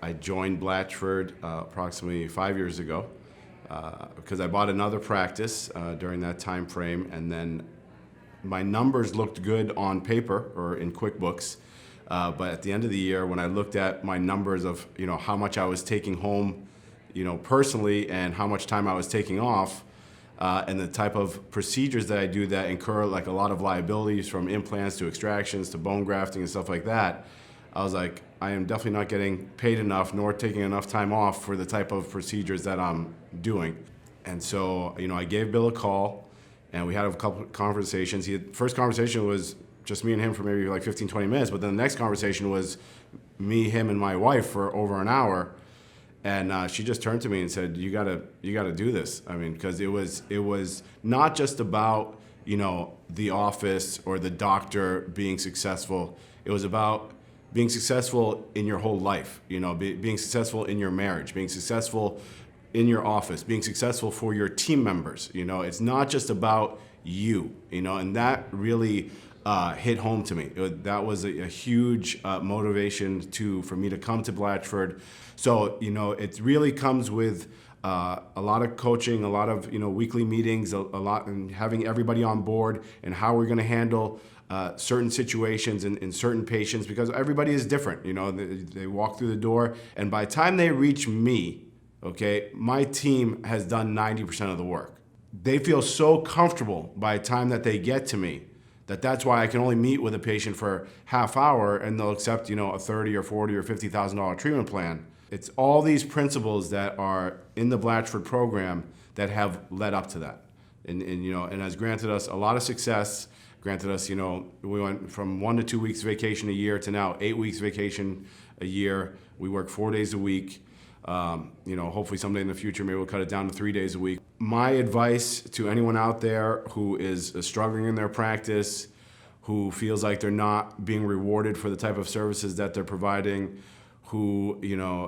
I joined Blatchford approximately 5 years ago because I bought another practice during that time frame, and then my numbers looked good on paper or in QuickBooks, but at the end of the year, when I looked at my numbers of how much I was taking home, personally, and how much time I was taking off, and the type of procedures that I do that incur like a lot of liabilities, from implants to extractions to bone grafting and stuff like that, I was like, I am definitely not getting paid enough nor taking enough time off for the type of procedures that I'm doing. And so, I gave Bill a call, and we had a couple conversations. First conversation was just me and him for maybe like 15, 20 minutes, but then the next conversation was me, him, and my wife for over an hour. And she just turned to me and said, "You gotta do this." I mean, because it was not just about the office or the doctor being successful. It was about being successful in your whole life. Being successful in your marriage, being successful in your office, being successful for your team members. It's not just about you. And that really hit home to me. That was a huge motivation for me to come to Blatchford. So, it really comes with a lot of coaching, a lot of, weekly meetings, a lot, and having everybody on board and how we're going to handle certain situations in certain patients, because everybody is different. They walk through the door, and by the time they reach me, okay, my team has done 90% of the work. They feel so comfortable by the time that they get to me that's why I can only meet with a patient for half hour, and they'll accept, a $30 or $40 or $50,000 treatment plan. It's all these principles that are in the Blatchford program that have led up to that, and has granted us a lot of success. Granted us, we went from 1 to 2 weeks vacation a year to now 8 weeks vacation a year. We work 4 days a week. Hopefully someday in the future, maybe we'll cut it down to 3 days a week. My advice to anyone out there who is struggling in their practice, who feels like they're not being rewarded for the type of services that they're providing, who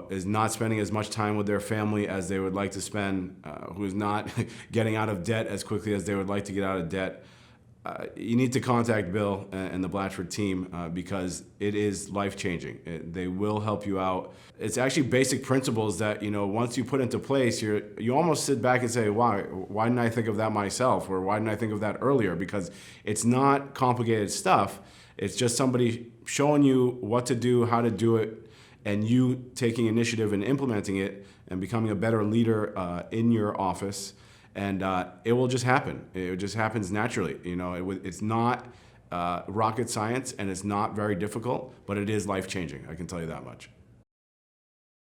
is not spending as much time with their family as they would like to spend, who is not getting out of debt as quickly as they would like to get out of debt, you need to contact Bill and the Blatchford team because it is life-changing. They will help you out. It's actually basic principles that, once you put into place, you almost sit back and say, why didn't I think of that myself? Or why didn't I think of that earlier? Because it's not complicated stuff. It's just somebody showing you what to do, how to do it, and you taking initiative and implementing it and becoming a better leader in your office. And it will just happen. It just happens naturally. It's not rocket science, and it's not very difficult, but it is life-changing. I can tell you that much.